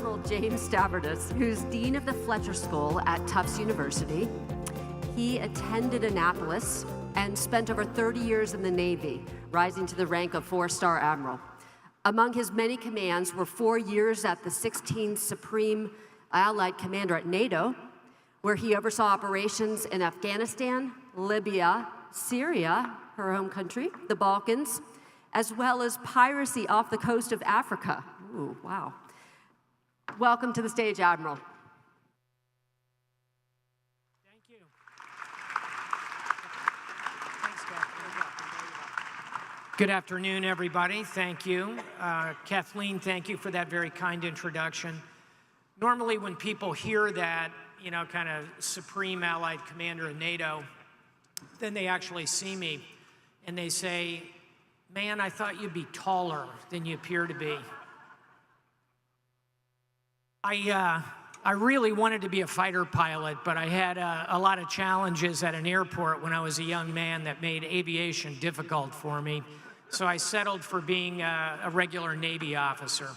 Admiral James Stavridis, who's Dean of the Fletcher School at Tufts University. He attended Annapolis and spent over 30 years in the Navy, rising to the rank of 4-star Admiral. Among his many commands were 4 years at the 16th Supreme Allied Commander at NATO, where he oversaw operations in Afghanistan, Libya, Syria, her home country, the Balkans, as well as piracy off the coast of Africa. Ooh, wow. Welcome to the stage, Admiral. Thank you. Thanks, Kathleen. Good afternoon, everybody. Thank you. Kathleen, thank you for that very kind introduction. Normally, when people hear that, you know, kind of Supreme Allied Commander of NATO, then they actually see me and they say, man, I thought you'd be taller than you appear to be. I really wanted to be a fighter pilot, but I had a lot of challenges at an airport when I was a young man that made aviation difficult for me. So I settled for being a regular Navy officer.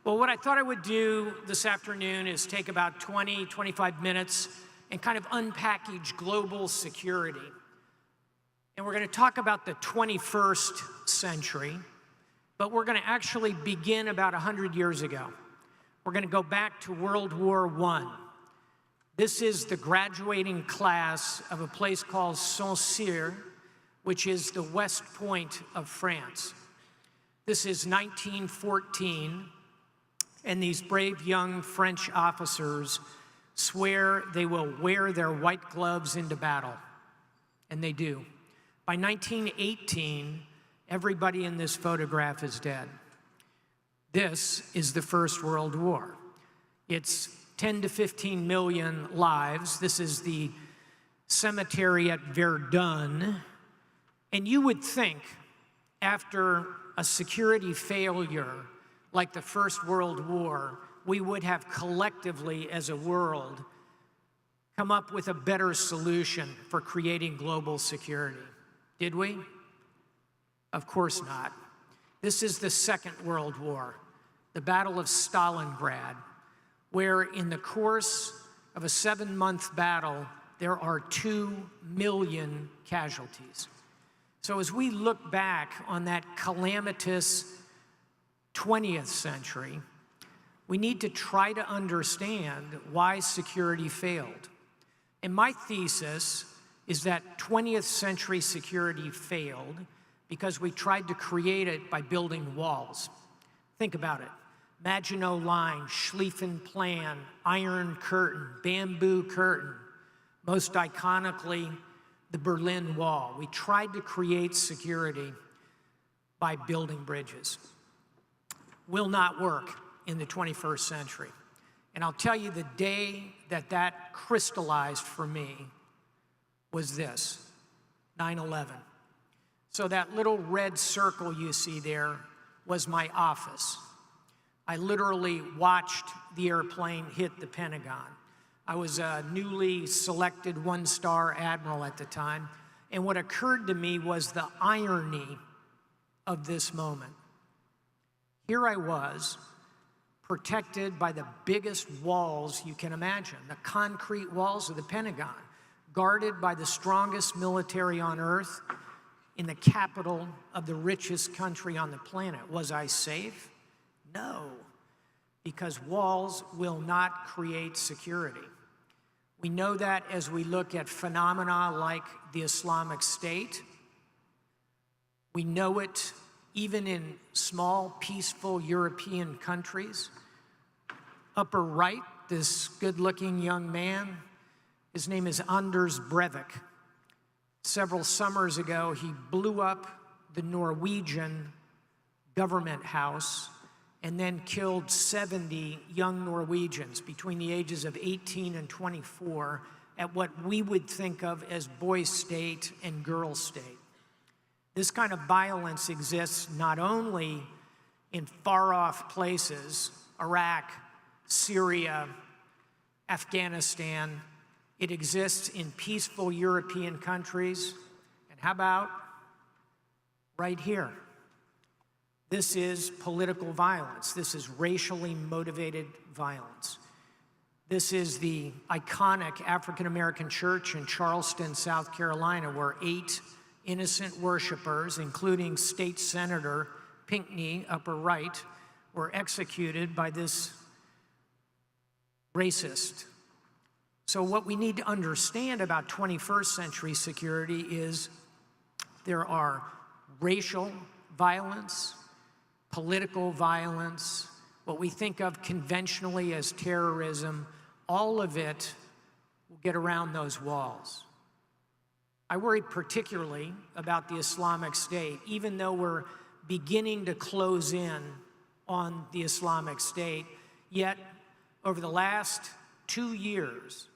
Well, what I thought I would do this afternoon is take about 20, 25 minutes and kind of unpackage global security. And we're going to talk about the 21st century, but we're going to actually begin about 100 years ago. We're going to go back to World War I. This is the graduating class of a place called Saint-Cyr, which is the West Point of France. This is 1914, and these brave young French officers swear they will wear their white gloves into battle, and they do. By 1918, everybody in this photograph is dead. This is the First World War. It's 10 to 15 million lives. This is the cemetery at Verdun. And you would think, after a security failure like the First World War, we would have collectively, as a world, come up with a better solution for creating global security. Did we? Of course not. This is the Second World War, the Battle of Stalingrad, where in the course of a 7-month battle, there are 2 million casualties. So as we look back on that calamitous 20th century, we need to try to understand why security failed. And my thesis is that 20th century security failed because we tried to create it by building walls. Think about it. Maginot Line, Schlieffen Plan, Iron Curtain, Bamboo Curtain, most iconically, the Berlin Wall. We tried to create security by building bridges. Will not work in the 21st century. And I'll tell you, the day that that crystallized for me was this, 9/11. So that little red circle you see there was my office. I literally watched the airplane hit the Pentagon. I was a newly selected 1-star admiral at the time, and what occurred to me was the irony of this moment. Here I was, protected by the biggest walls you can imagine, the concrete walls of the Pentagon, guarded by the strongest military on earth in the capital of the richest country on the planet. Was I safe? No, because walls will not create security. We know that as we look at phenomena like the Islamic State. We know it even in small, peaceful European countries. Upper right, this good-looking young man, his name is Anders Breivik. Several summers ago, he blew up the Norwegian government house and then killed 70 young Norwegians between the ages of 18 and 24 at what we would think of as boy state and girl state. This kind of violence exists not only in far-off places, Iraq, Syria, Afghanistan. It exists in peaceful European countries. And how about right here? This is political violence. This is racially motivated violence. This is the iconic African-American church in Charleston, South Carolina, where 8 innocent worshipers, including State Senator Pinckney, upper right, were executed by this racist. So what we need to understand about 21st century security is there are racial violence, political violence, what we think of conventionally as terrorism. All of it will get around those walls. I worry particularly about the Islamic State, even though we're beginning to close in on the Islamic State, yet over the last 2 years,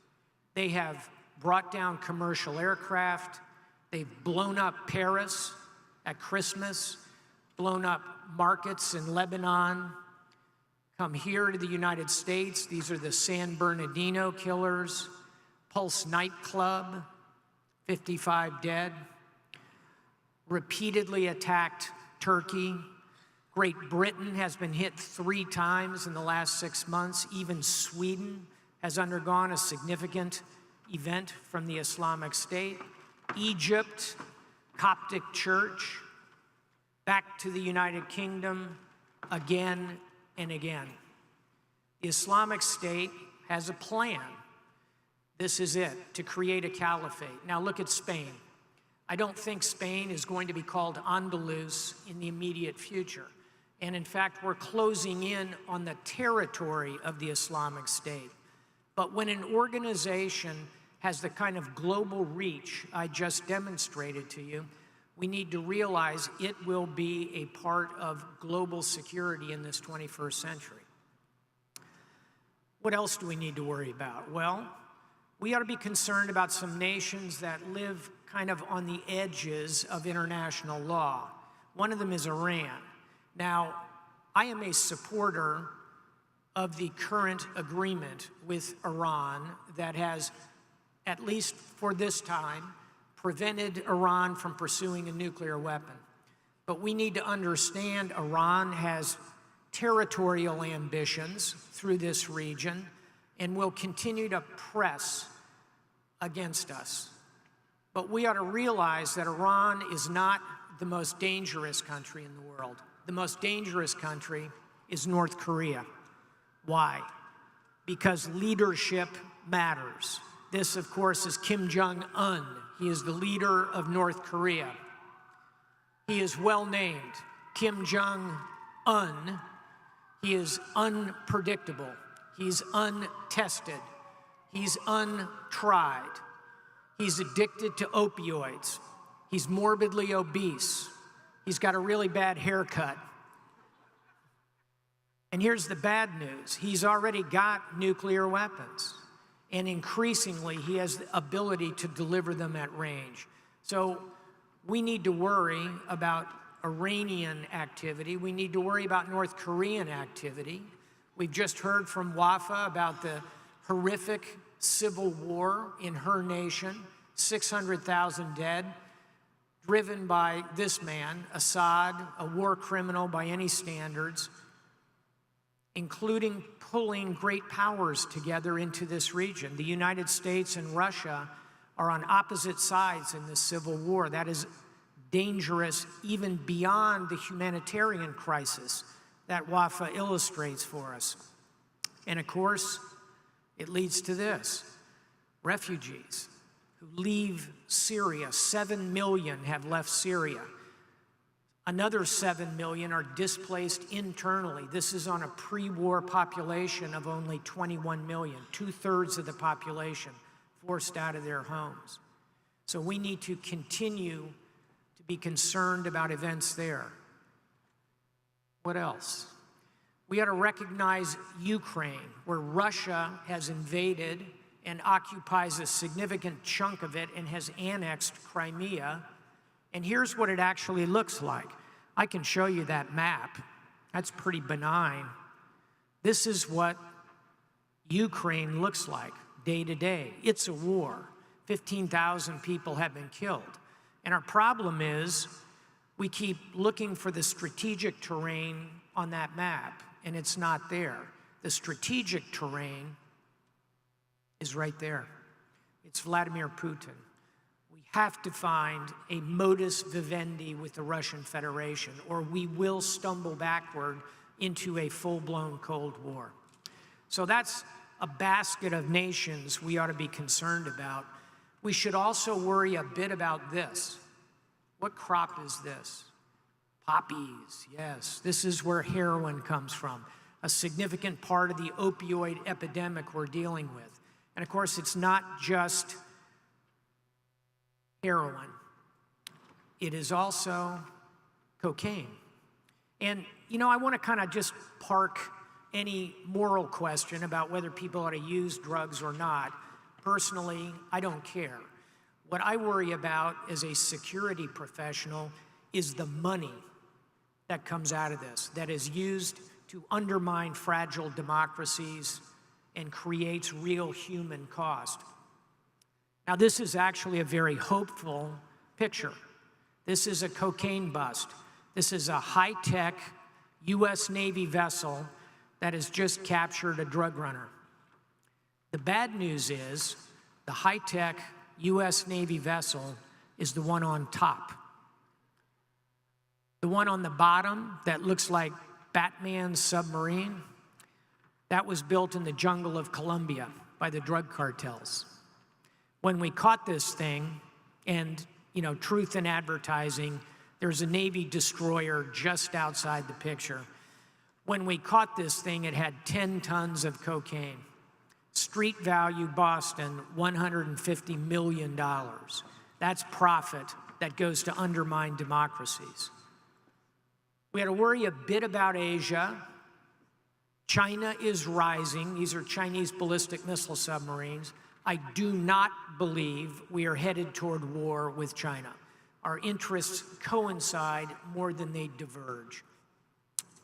they have brought down commercial aircraft, they've blown up Paris at Christmas, blown up markets in Lebanon, come here to the United States. These are the San Bernardino killers, Pulse nightclub, 55 dead, repeatedly attacked Turkey. Great Britain has been hit 3 times in the last 6 months. Even Sweden has undergone a significant event from the Islamic State. Egypt, Coptic Church, back to the United Kingdom, again and again. The Islamic State has a plan. This is it, to create a caliphate. Now look at Spain. I don't think Spain is going to be called Andalus in the immediate future. And in fact, we're closing in on the territory of the Islamic State. But when an organization has the kind of global reach I just demonstrated to you, we need to realize it will be a part of global security in this 21st century. What else do we need to worry about? Well, we ought to be concerned about some nations that live kind of on the edges of international law. One of them is Iran. Now, I am a supporter of the current agreement with Iran that has, at least for this time, prevented Iran from pursuing a nuclear weapon. But we need to understand Iran has territorial ambitions through this region and will continue to press against us. But we ought to realize that Iran is not the most dangerous country in the world. The most dangerous country is North Korea. Why? Because leadership matters. This, of course, is Kim Jong-un. He is the leader of North Korea. He is well named, Kim Jong-un. He is unpredictable. He's untested. He's untried. He's addicted to opioids. He's morbidly obese. He's got a really bad haircut. And here's the bad news. He's already got nuclear weapons. And increasingly, he has the ability to deliver them at range. So we need to worry about Iranian activity. We need to worry about North Korean activity. We've just heard from Wafa about the horrific civil war in her nation, 600,000 dead, driven by this man, Assad, a war criminal by any standards, including pulling great powers together into this region. The United States and Russia are on opposite sides in this civil war. That is dangerous even beyond the humanitarian crisis that Wafa illustrates for us. And of course, it leads to this. Refugees who leave Syria, 7 million have left Syria. Another 7 million are displaced internally. This is on a pre-war population of only 21 million, 2/3 of the population forced out of their homes. So we need to continue to be concerned about events there. What else? We ought to recognize Ukraine, where Russia has invaded and occupies a significant chunk of it and has annexed Crimea. And here's what it actually looks like. I can show you that map. That's pretty benign. This is what Ukraine looks like day to day. It's a war. 15,000 people have been killed. And our problem is We keep looking for the strategic terrain on that map, and it's not there. The strategic terrain is right there. It's Vladimir Putin. We have to find a modus vivendi with the Russian Federation, or we will stumble backward into a full-blown Cold War. So that's a basket of nations we ought to be concerned about. We should also worry a bit about this. What crop is this? Poppies, yes. This is where heroin comes from, a significant part of the opioid epidemic we're dealing with. And of course, it's not just heroin. It is also cocaine. And, you know, I want to kind of just park any moral question about whether people ought to use drugs or not. Personally, I don't care. What I worry about as a security professional is the money that comes out of this, that is used to undermine fragile democracies and creates real human cost. Now, this is actually a very hopeful picture. This is a cocaine bust. This is a high-tech U.S. Navy vessel that has just captured a drug runner. The bad news is the high-tech U.S. Navy vessel is the one on top. The one on the bottom that looks like Batman's submarine, that was built in the jungle of Colombia by the drug cartels. When we caught this thing, and you know, truth in advertising, there's a Navy destroyer just outside the picture. When we caught this thing, it had 10 tons of cocaine. Street value, Boston, $150 million. That's profit that goes to undermine democracies. We had to worry a bit about Asia. China is rising. These are Chinese ballistic missile submarines. I do not believe we are headed toward war with China. Our interests coincide more than they diverge.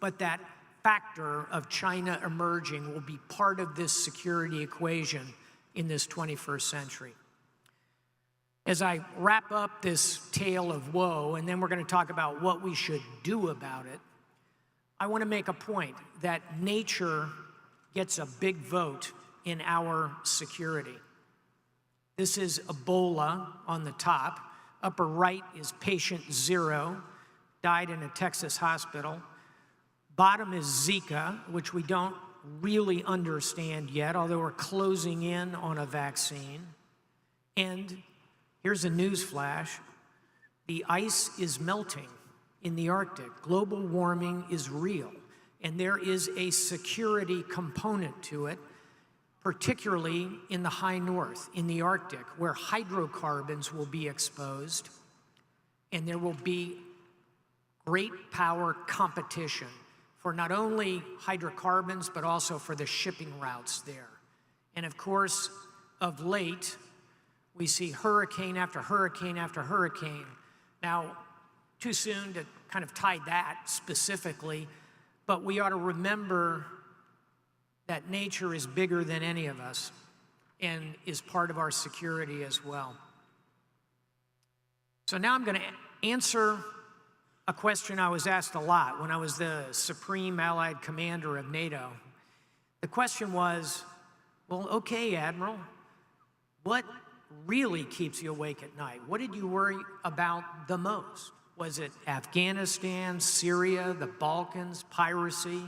But that factor of China emerging will be part of this security equation in this 21st century. As I wrap up this tale of woe, and then we're going to talk about what we should do about it, I want to make a point that nature gets a big vote in our security. This is Ebola on the top. Upper right is patient 0, died in a Texas hospital. Bottom is Zika, which we don't really understand yet, although we're closing in on a vaccine. And here's a news flash. The ice is melting in the Arctic. Global warming is real, and there is a security component to it, particularly in the high north, in the Arctic, where hydrocarbons will be exposed, and there will be great power competition for not only hydrocarbons, but also for the shipping routes there. And of course, of late, we see hurricane after hurricane after hurricane. Now, too soon to kind of tie that specifically, but we ought to remember that nature is bigger than any of us and is part of our security as well. So now I'm going to answer a question I was asked a lot when I was the Supreme Allied Commander of NATO. The question was, well, okay, Admiral, what really keeps you awake at night? What did you worry about the most? Was it Afghanistan, Syria, the Balkans, piracy?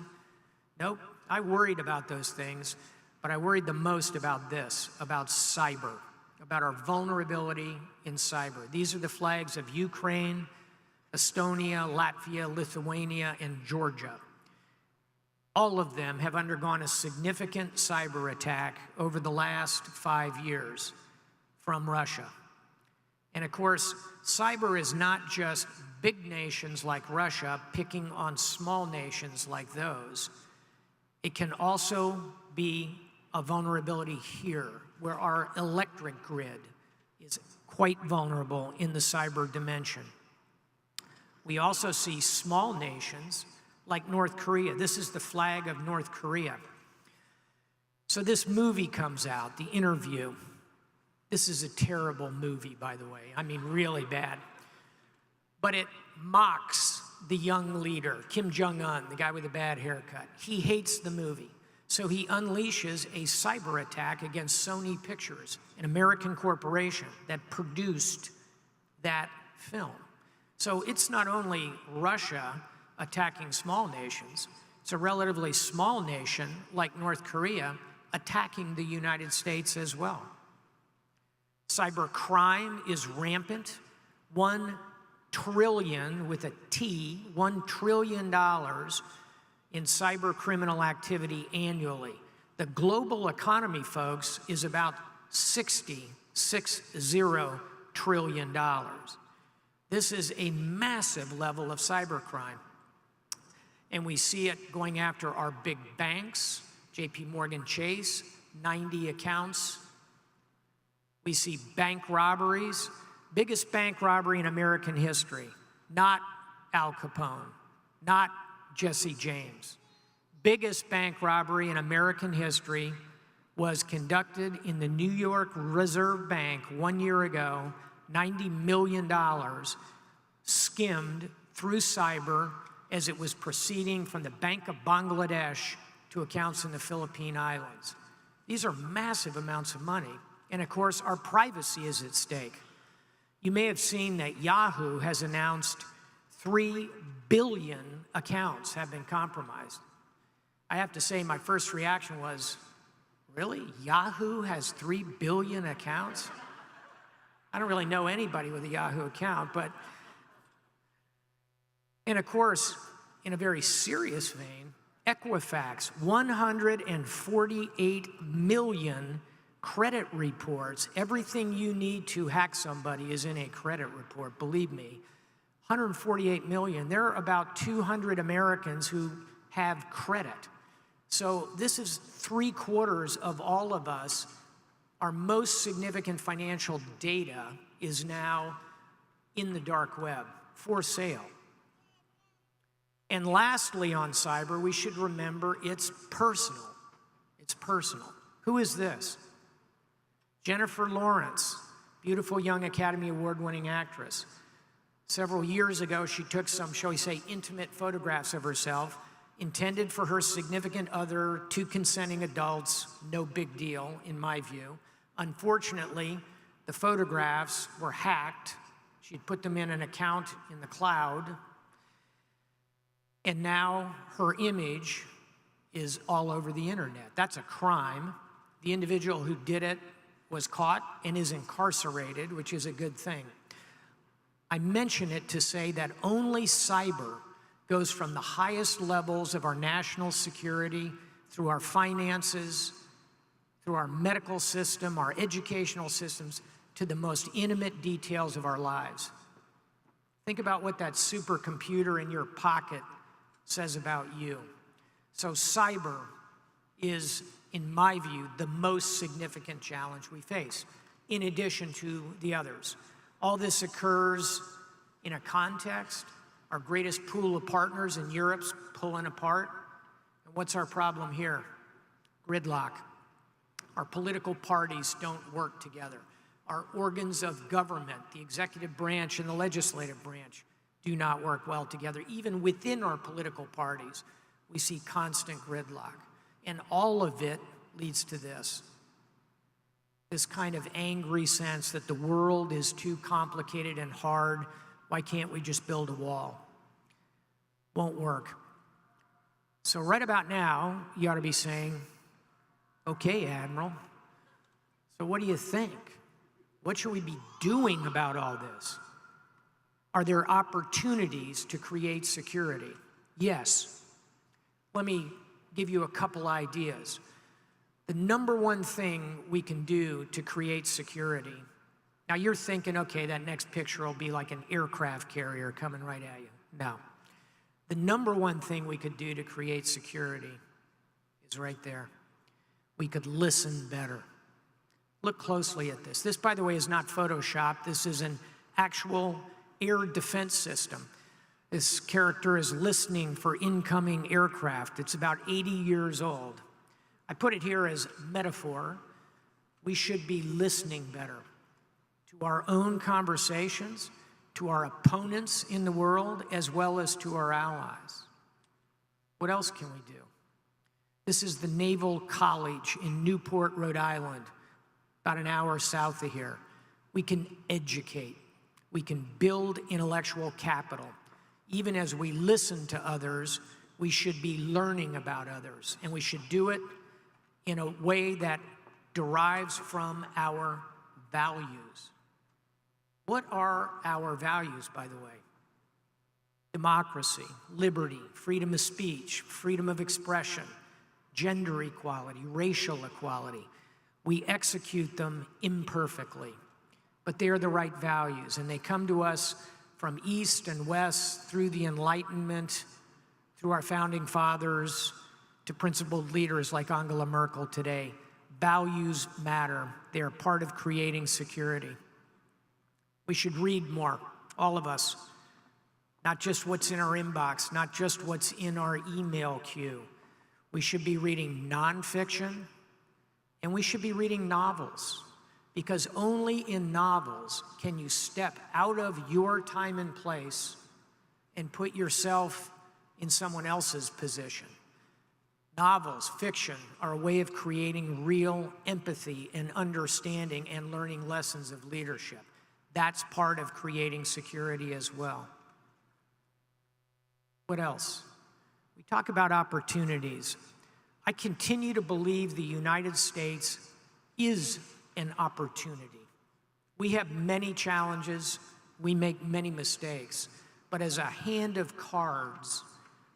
Nope, I worried about those things, but I worried the most about this, about cyber, about our vulnerability in cyber. These are the flags of Ukraine, Estonia, Latvia, Lithuania, and Georgia. All of them have undergone a significant cyber attack over the last 5 years from Russia. And of course, cyber is not just big nations like Russia picking on small nations like those. It can also be a vulnerability here, where our electric grid is quite vulnerable in the cyber dimension. We also see small nations like North Korea. This is the flag of North Korea. So this movie comes out, The Interview. This is a terrible movie, by the way. I mean, really bad. But it mocks the young leader, Kim Jong-un, the guy with the bad haircut. He hates the movie. So he unleashes a cyber attack against Sony Pictures, an American corporation that produced that film. So it's not only Russia attacking small nations, it's a relatively small nation like North Korea attacking the United States as well. Cyber crime is rampant. 1 trillion with a T, $1 trillion in cyber criminal activity annually. The global economy, folks, is about $60 trillion. This is a massive level of cybercrime. And we see it going after our big banks, JP Morgan Chase, 90 accounts. We see bank robberies, biggest bank robbery in American history, not Al Capone, not Jesse James. Biggest bank robbery in American history was conducted in the New York Reserve Bank 1 year ago. $90 million skimmed through cyber as it was proceeding from the Bank of Bangladesh to accounts in the Philippine Islands. These are massive amounts of money. And of course, our privacy is at stake. You may have seen that Yahoo has announced 3 billion accounts have been compromised. I have to say, my first reaction was, really? Yahoo has 3 billion accounts? I don't really know anybody with a Yahoo account, but, and of course, in a very serious vein, Equifax, 148 million credit reports. Everything you need to hack somebody is in a credit report, believe me. 148 million. There are about 200 Americans who have credit. So this is 3/4 of all of us. Our most significant financial data is now in the dark web for sale. And lastly on cyber, we should remember it's personal. It's personal. Who is this? Jennifer Lawrence, beautiful young Academy Award-winning actress. Several years ago, she took some, shall we say, intimate photographs of herself, intended for her significant other, 2 consenting adults, no big deal, in my view. Unfortunately, the photographs were hacked. She'd put them in an account in the cloud, and now her image is all over the internet. That's a crime. The individual who did it was caught and is incarcerated, which is a good thing. I mention it to say that only cyber goes from the highest levels of our national security, through our finances, through our medical system, our educational systems, to the most intimate details of our lives. Think about what that supercomputer in your pocket says about you. So cyber is, in my view, the most significant challenge we face, in addition to the others. All this occurs in a context. Our greatest pool of partners in Europe's pulling apart. And what's our problem here? Gridlock. Our political parties don't work together. Our organs of government, the executive branch and the legislative branch, do not work well together. Even within our political parties, we see constant gridlock. And all of it leads to this kind of angry sense that the world is too complicated and hard. Why can't we just build a wall? Won't work. So right about now, you ought to be saying, okay, Admiral, so what do you think? What should we be doing about all this? Are there opportunities to create security? Yes. Let me give you a couple ideas. The number one thing we can do to create security. Now you're thinking, okay, that next picture will be like an aircraft carrier coming right at you. No. The number one thing we could do to create security is right there. We could listen better. Look closely at this. This, by the way, is not Photoshop. This is an actual air defense system. This character is listening for incoming aircraft. It's about 80 years old. I put it here as metaphor. We should be listening better to our own conversations to our opponents in the world, as well as to our allies. What else can we do? This is the Naval College in Newport, Rhode Island, about an hour south of here. We can educate. We can build intellectual capital. Even as we listen to others, we should be learning about others, and we should do it in a way that derives from our values. What are our values, by the way? Democracy, liberty, freedom of speech, freedom of expression, gender equality, racial equality. We execute them imperfectly, but they are the right values, and they come to us from East and West through the Enlightenment, through our founding fathers, to principled leaders like Angela Merkel today. Values matter. They are part of creating security. We should read more, all of us, not just what's in our inbox, not just what's in our email queue. We should be reading nonfiction, and we should be reading novels, because only in novels can you step out of your time and place and put yourself in someone else's position. Novels, fiction, are a way of creating real empathy and understanding and learning lessons of leadership. That's part of creating security as well. What else? We talk about opportunities. I continue to believe the United States is an opportunity. We have many challenges. We make many mistakes. But as a hand of cards,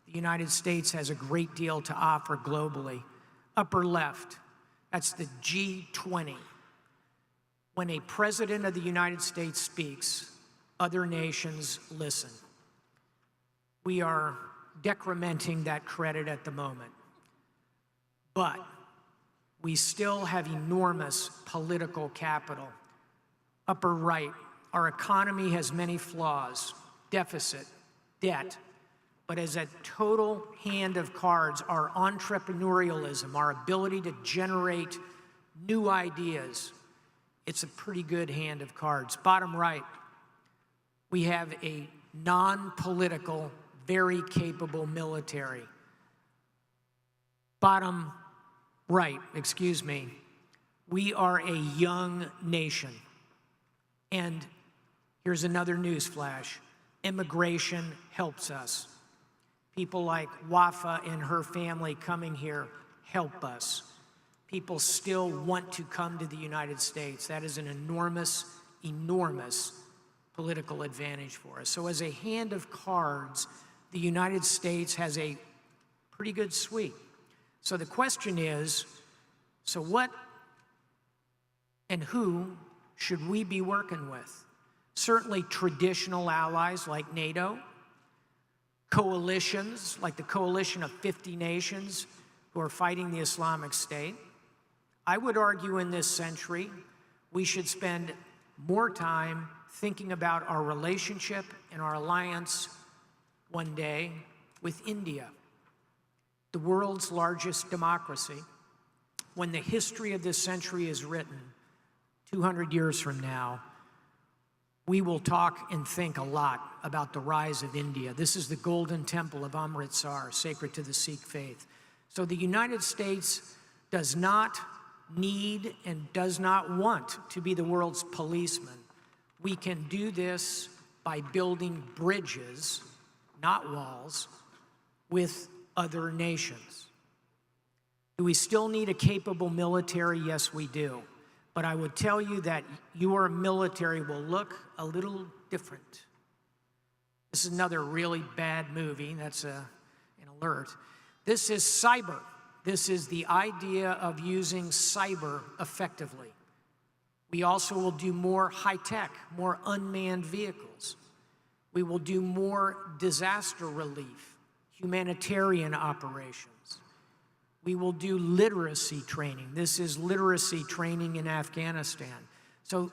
the United States has a great deal to offer globally. Upper left, that's the G20. When a president of the United States speaks, other nations listen. We are decrementing that credit at the moment. But we still have enormous political capital. Upper right, our economy has many flaws, deficit, debt, but as a total hand of cards, our entrepreneurialism, our ability to generate new ideas, it's a pretty good hand of cards. Bottom right, we have a non-political, very capable military. Bottom right, excuse me, we are a young nation. And here's another news flash. Immigration helps us. People like Wafa and her family coming here help us. People still want to come to the United States. That is an enormous, enormous political advantage for us. So as a hand of cards, the United States has a pretty good suite. So the question is, so what and who should we be working with? Certainly traditional allies like NATO, coalitions like the coalition of 50 nations who are fighting the Islamic State. I would argue in this century, we should spend more time thinking about our relationship and our alliance one day with India, the world's largest democracy. When the history of this century is written, 200 years from now, we will talk and think a lot about the rise of India. This is the Golden Temple of Amritsar, sacred to the Sikh faith. So the United States does not need and does not want to be the world's policeman. We can do this by building bridges, not walls, with other nations. Do we still need a capable military? Yes, we do. But I would tell you that your military will look a little different. This is another really bad movie. That's an alert. This is cyber. This is the idea of using cyber effectively. We also will do more high-tech, more unmanned vehicles. We will do more disaster relief, humanitarian operations. We will do literacy training. This is literacy training in Afghanistan. So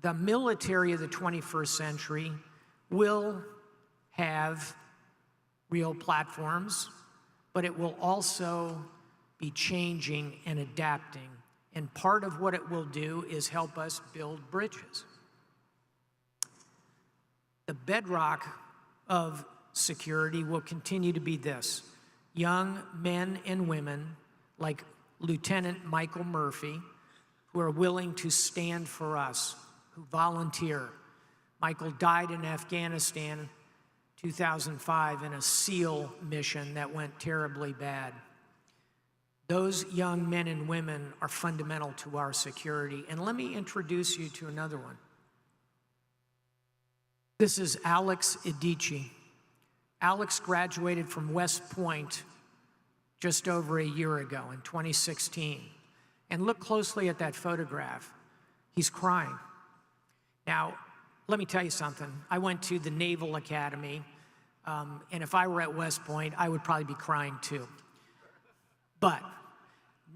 the military of the 21st century will have real platforms, but it will also be changing and adapting. And part of what it will do is help us build bridges. The bedrock of security will continue to be this: young men and women like Lieutenant Michael Murphy, who are willing to stand for us, who volunteer. Michael died in Afghanistan 2005 in a SEAL mission that went terribly bad. Those young men and women are fundamental to our security. And let me introduce you to another one. This is Alex Idici. Alex graduated from West Point just over a year ago in 2016. And look closely at that photograph. He's crying. Now, let me tell you something. I went to the Naval Academy, and if I were at West Point, I would probably be crying too. But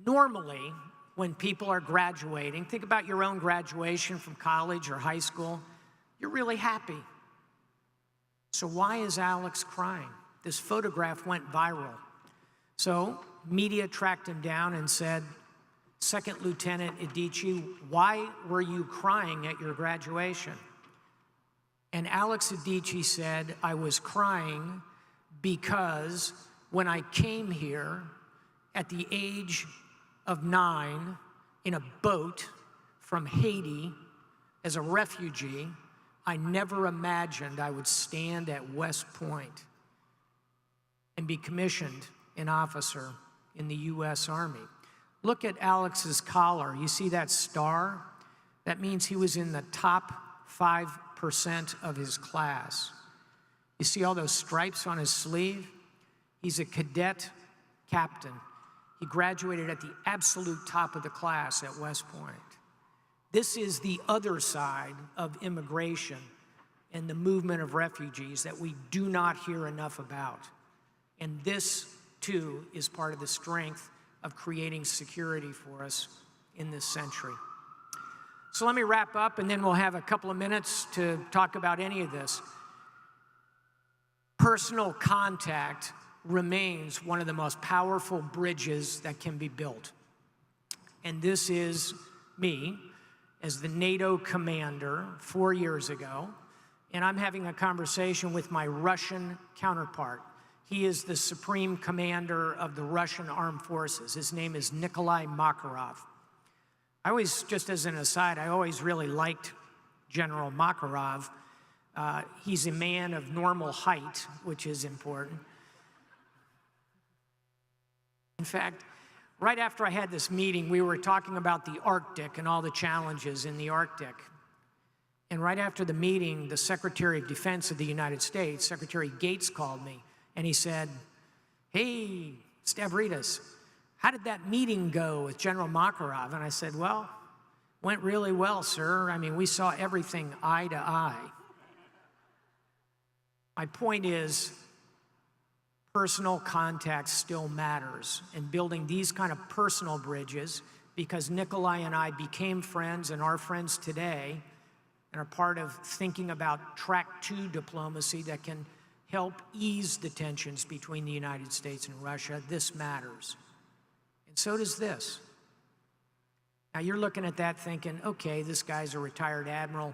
normally, when people are graduating, think about your own graduation from college or high school, you're really happy. So why is Alex crying? This photograph went viral. So media tracked him down and said, Second Lieutenant Idici, why were you crying at your graduation? And Alex Idici said, I was crying because when I came here at the age of 9 in a boat from Haiti as a refugee, I never imagined I would stand at West Point and be commissioned an officer in the U.S. Army. Look at Alex's collar. You see that star? That means he was in the top 5% of his class. You see all those stripes on his sleeve? He's a cadet captain. He graduated at the absolute top of the class at West Point. This is the other side of immigration and the movement of refugees that we do not hear enough about. And this, too, is part of the strength of creating security for us in this century. So let me wrap up, and then we'll have a couple of minutes to talk about any of this. Personal contact remains one of the most powerful bridges that can be built. And this is me as the NATO commander 4 years ago, and I'm having a conversation with my Russian counterpart. He is the supreme commander of the Russian armed forces. His name is Nikolai Makarov. Just as an aside, I always really liked General Makarov. He's a man of normal height, which is important. In fact, right after I had this meeting, we were talking about the Arctic and all the challenges in the Arctic. And right after the meeting, the Secretary of Defense of the United States, Secretary Gates, called me, and he said, hey, Stavridis, how did that meeting go with General Makarov? And I said, well, went really well, sir. I mean, we saw everything eye to eye. My point is, personal contact still matters, and building these kind of personal bridges, because Nikolai and I became friends and are friends today and are part of thinking about track 2 diplomacy that can help ease the tensions between the United States and Russia. This matters. And so does this. Now you're looking at that thinking, okay, this guy's a retired admiral.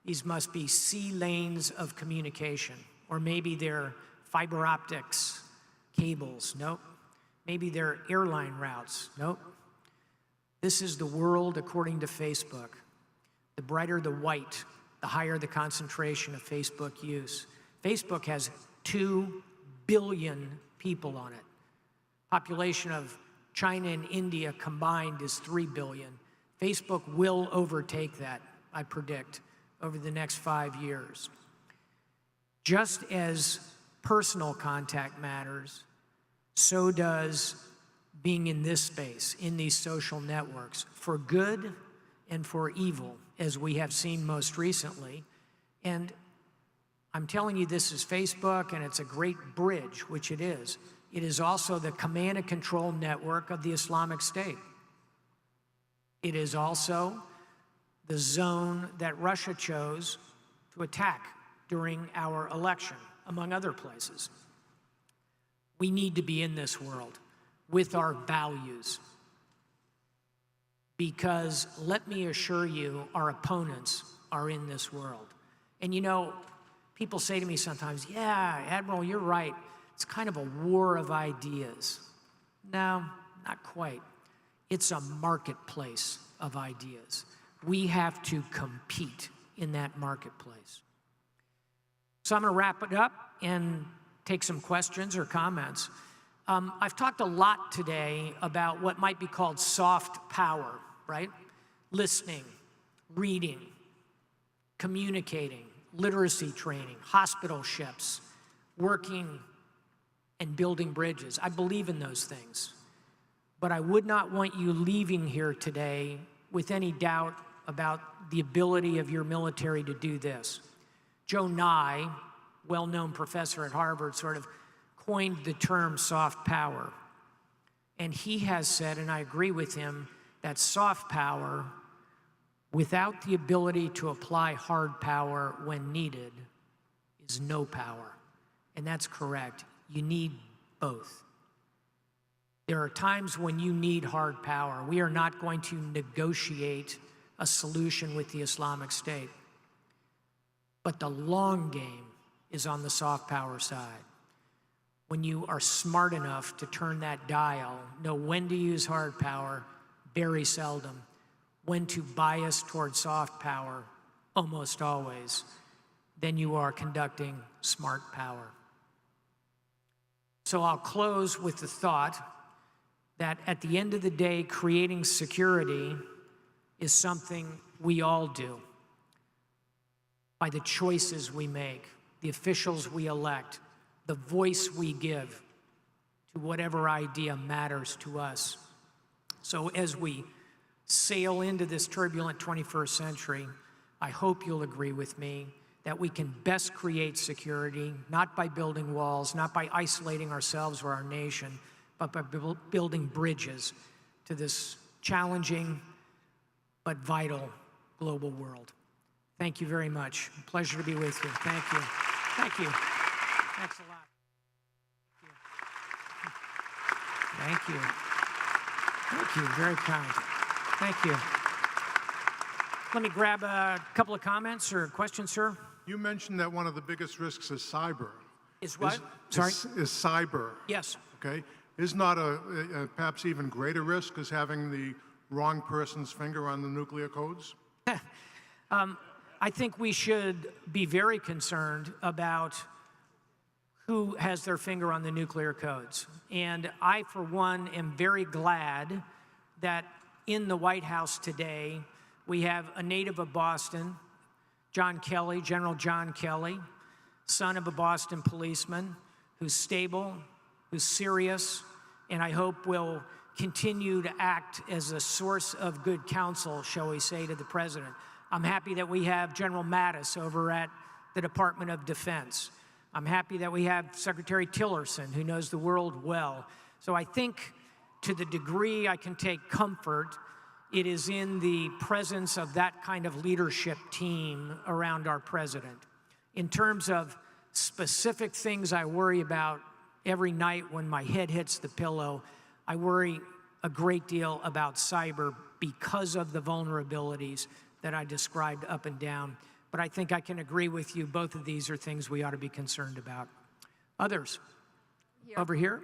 These must be sea lanes of communication, or maybe they're fiber optics cables. Nope. Maybe they're airline routes. Nope. This is the world according to Facebook. The brighter the white, the higher the concentration of Facebook use. Facebook has 2 billion people on it. Population of China and India combined is 3 billion. Facebook will overtake that, I predict, over the next 5 years. Just as personal contact matters, so does being in this space, in these social networks, for good and for evil, as we have seen most recently. And I'm telling you, this is Facebook, and it's a great bridge, which it is. It is also the command and control network of the Islamic State. It is also the zone that Russia chose to attack during our election, among other places. We need to be in this world with our values, because let me assure you, our opponents are in this world. And you know, People say to me sometimes, yeah, Admiral, you're right. It's kind of a war of ideas. No, not quite. It's a marketplace of ideas. We have to compete in that marketplace. So I'm going to wrap it up and take some questions or comments. I've talked a lot today about what might be called soft power, right? Listening, reading, communicating, literacy training, hospital ships, working and building bridges. I believe in those things. But I would not want you leaving here today with any doubt about the ability of your military to do this. Joe Nye, well-known professor at Harvard, sort of coined the term soft power. And he has said, and I agree with him, that soft power, without the ability to apply hard power when needed, is no power. And that's correct. You need both. There are times when you need hard power. We are not going to negotiate a solution with the Islamic State. But the long game is on the soft power side. When you are smart enough to turn that dial, know when to use hard power, very seldom, when to bias toward soft power, almost always, then you are conducting smart power. So I'll close with the thought that at the end of the day, creating security is something we all do by the choices we make, the officials we elect, the voice we give to whatever idea matters to us. So as we sail into this turbulent 21st century, I hope you'll agree with me that we can best create security, not by building walls, not by isolating ourselves or our nation, but by building bridges to this challenging but vital global world. Thank you very much. Pleasure to be with you. Thank you. Thank you. Thanks a lot. Thank you. Thank you. Very kind. Thank you. Let me grab a couple of comments or questions, sir. You mentioned that one of the biggest risks is cyber. Is what? Sorry? Is cyber. Yes. Okay. Is not a perhaps even greater risk as having the wrong person's finger on the nuclear codes? I think we should be very concerned about who has their finger on the nuclear codes. And I, for one, am very glad that in the White House today, we have a native of Boston, John Kelly, General John Kelly, son of a Boston policeman, who's stable, who's serious, and I hope will continue to act as a source of good counsel, shall we say, to the president. I'm happy that we have General Mattis over at the Department of Defense. I'm happy that we have Secretary Tillerson, who knows the world well. So I think to the degree I can take comfort, it is in the presence of that kind of leadership team around our president. In terms of specific things I worry about every night when my head hits the pillow, I worry a great deal about cyber because of the vulnerabilities that I described up and down. But I think I can agree with you, both of these are things we ought to be concerned about. Others? Over here?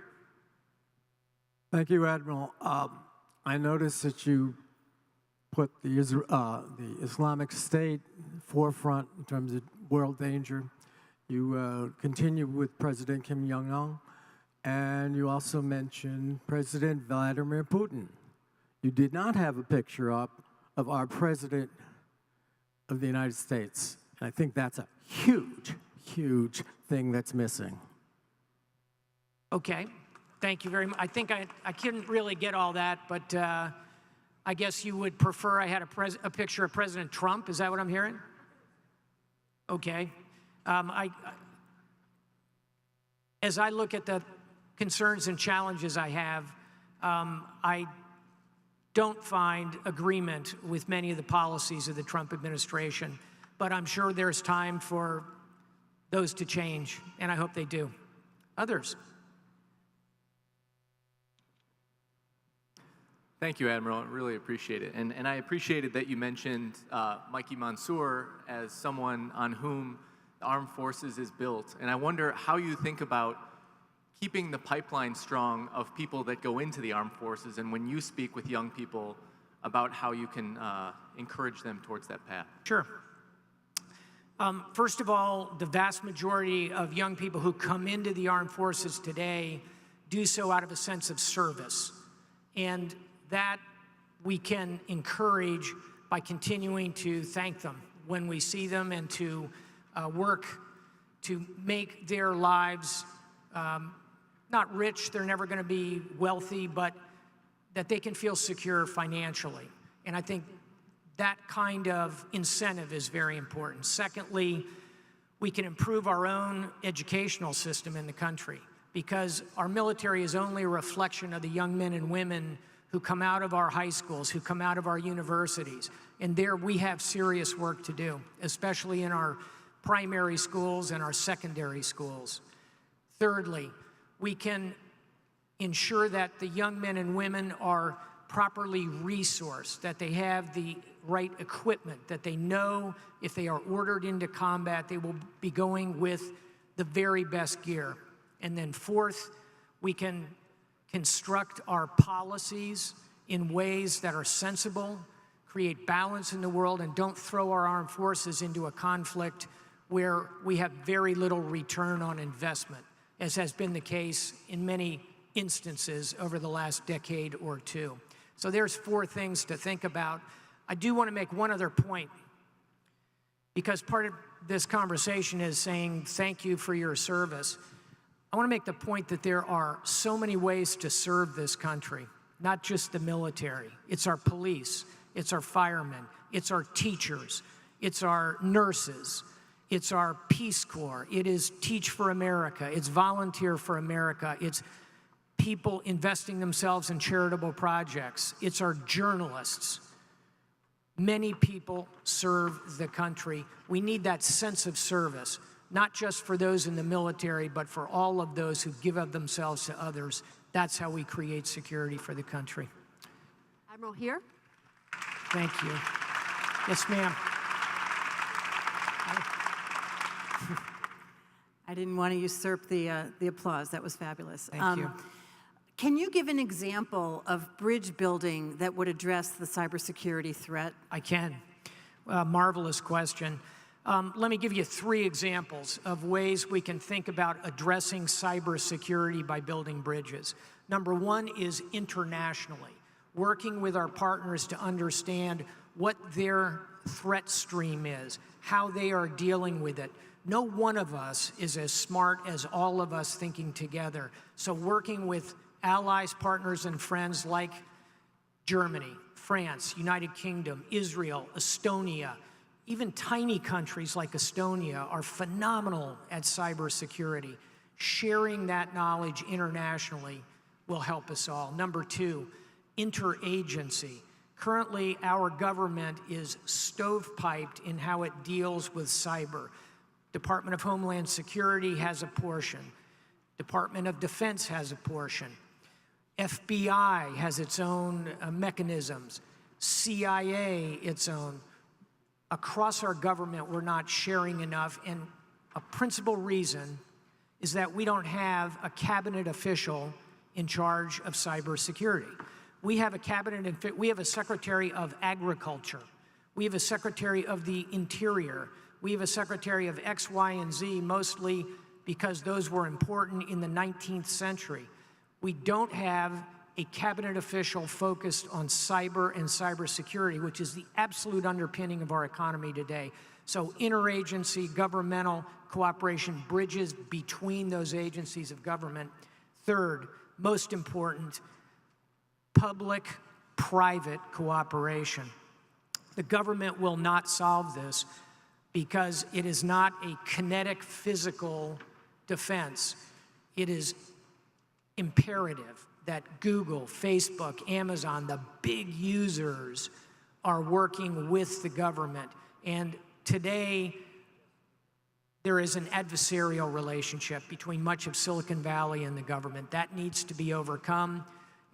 Thank you, Admiral. I noticed that you put the Islamic State forefront in terms of world danger. You continue with President Kim Jong-un, and you also mentioned President Vladimir Putin. You did not have a picture up of our President of the United States. And I think that's a huge, huge thing that's missing. Okay, thank you very much. I think I couldn't really get all that, but I guess you would prefer I had a picture of President Trump. Is that what I'm hearing? Okay. As I look at the concerns and challenges I have, I don't find agreement with many of the policies of the Trump administration, but I'm sure there's time for those to change, and I hope they do. Others? Thank you, Admiral. I really appreciate it. And I appreciated that you mentioned Mikey Mansour as someone on whom the armed forces is built. And I wonder how you think about keeping the pipeline strong of people that go into the armed forces, and when you speak with young people about how you can encourage them towards that path. Sure. First of all, the vast majority of young people who come into the armed forces today do so out of a sense of service. And that we can encourage by continuing to thank them when we see them, and to work to make their lives not rich, they're never going to be wealthy, but that they can feel secure financially. And I think that kind of incentive is very important. Secondly, we can improve our own educational system in the country, because our military is only a reflection of the young men and women who come out of our high schools, who come out of our universities. And there we have serious work to do, especially in our primary schools and our secondary schools. Thirdly, we can ensure that the young men and women are properly resourced, that they have the right equipment, that they know if they are ordered into combat, they will be going with the very best gear. And then fourth, we can construct our policies in ways that are sensible, create balance in the world, and don't throw our armed forces into a conflict where we have very little return on investment, as has been the case in many instances over the last decade or two. So there's four things to think about. I do want to make one other point, because part of this conversation is saying thank you for your service. I want to make the point that there are so many ways to serve this country, not just the military. It's our police, it's our firemen, it's our teachers, it's our nurses, it's our Peace Corps, it is Teach for America, it's Volunteer for America, it's people investing themselves in charitable projects, it's our journalists. Many people serve the country. We need that sense of service, not just for those in the military, but for all of those who give of themselves to others. That's how we create security for the country. Admiral here. Thank you. Yes, ma'am. I didn't want to usurp the applause. That was fabulous. Thank you. Can you give an example of bridge building that would address the cybersecurity threat? I can. Marvelous question. Let me give you 3 examples of ways we can think about addressing cybersecurity by building bridges. Number 1 is internationally, working with our partners to understand what their threat stream is, how they are dealing with it. No one of us is as smart as all of us thinking together. So working with allies, partners, and friends like Germany, France, United Kingdom, Israel, Estonia, even tiny countries like Estonia are phenomenal at cybersecurity. Sharing that knowledge internationally will help us all. Number 2, interagency. Currently, our government is stovepiped in how it deals with cyber. Department of Homeland Security has a portion. Department of Defense has a portion. FBI has its own mechanisms. CIA, its own. Across our government, we're not sharing enough, and a principal reason is that we don't have a cabinet official in charge of cybersecurity. We have a Secretary of Agriculture. We have a Secretary of the Interior. We have a Secretary of X, Y, and Z, mostly because those were important in the 19th century. We don't have a cabinet official focused on cyber and cybersecurity, which is the absolute underpinning of our economy today. So interagency, governmental cooperation, bridges between those agencies of government. Third, most important, public-private cooperation. The government will not solve this because it is not a kinetic physical defense. It is imperative that Google, Facebook, Amazon, the big users, are working with the government. And today, there is an adversarial relationship between much of Silicon Valley and the government. That needs to be overcome.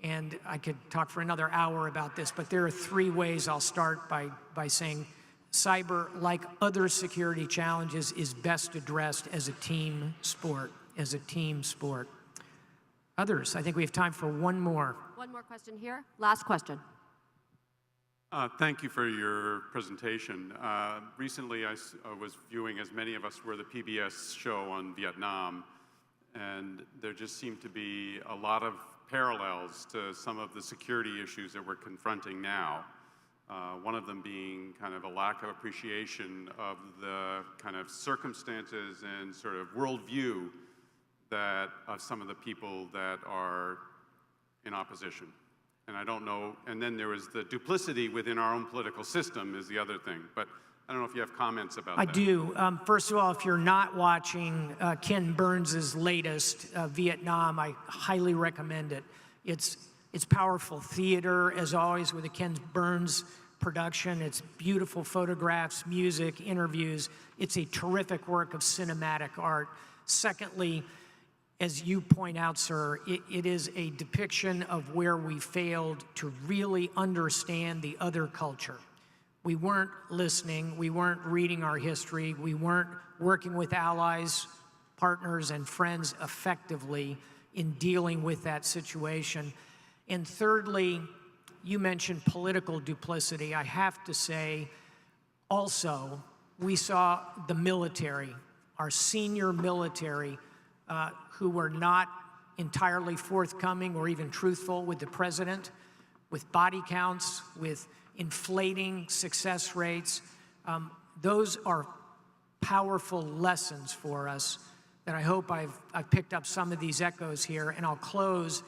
And I could talk for another hour about this, but there are 3 ways I'll start by saying cyber, like other security challenges, is best addressed as a team sport, Others, I think we have time for one more. One more question here. Last question. Thank you for your presentation. Recently, I was viewing, as many of us were, the PBS show on Vietnam, and there just seemed to be a lot of parallels to some of the security issues that we're confronting now. One of them being kind of a lack of appreciation of the kind of circumstances and sort of worldview that of some of the people that are in opposition. And I don't know, and then there was the duplicity within our own political system is the other thing. But I don't know if you have comments about that. I do. First of all, if you're not watching Ken Burns's latest Vietnam, I highly recommend it. It's powerful theater, as always, with the Ken Burns production. It's beautiful photographs, music, interviews. It's a terrific work of cinematic art. Secondly, as you point out, sir, it is a depiction of where we failed to really understand the other culture. We weren't listening, we weren't reading our history, we weren't working with allies, partners, and friends effectively in dealing with that situation. And thirdly, you mentioned political duplicity. I have to say, also, we saw the military, our senior military, who were not entirely forthcoming or even truthful with the president, with body counts, with inflating success rates. Those are powerful lessons for us that I hope I've picked up some of these echoes here. And I'll close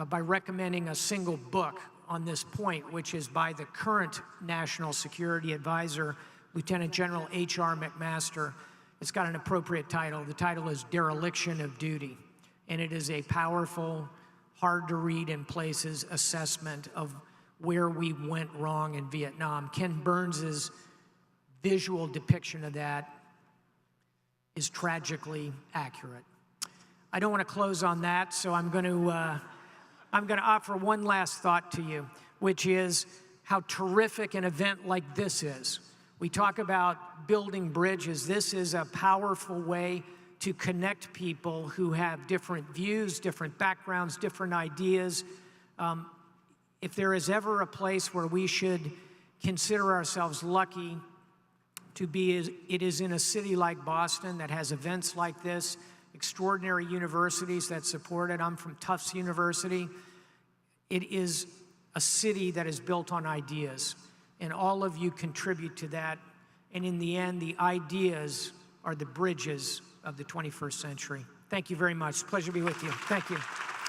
by recommending a single book on this point, which is by the current National Security Advisor, Lieutenant General H.R. McMaster. It's got an appropriate title. The title is Dereliction of Duty. And it is a powerful, hard to read in places assessment of where we went wrong in Vietnam. Ken Burns's visual depiction of that is tragically accurate. I don't want to close on that, so I'm going to offer one last thought to you, which is how terrific an event like this is. We talk about building bridges. This is a powerful way to connect people who have different views, different backgrounds, different ideas. If there is ever a place where we should consider ourselves lucky to be, it is in a city like Boston that has events like this, extraordinary universities that support it. I'm from Tufts University. It is a city that is built on ideas, and all of you contribute to that. And in the end, the ideas are the bridges of the 21st century. Thank you very much. It's a pleasure to be with you. Thank you.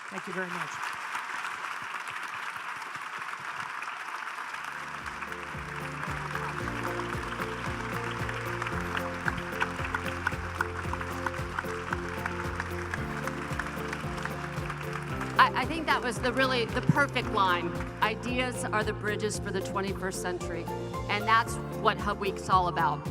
Thank you very much. I think that was the perfect line. Ideas are the bridges for the 21st century. And that's what HubWeek's all about.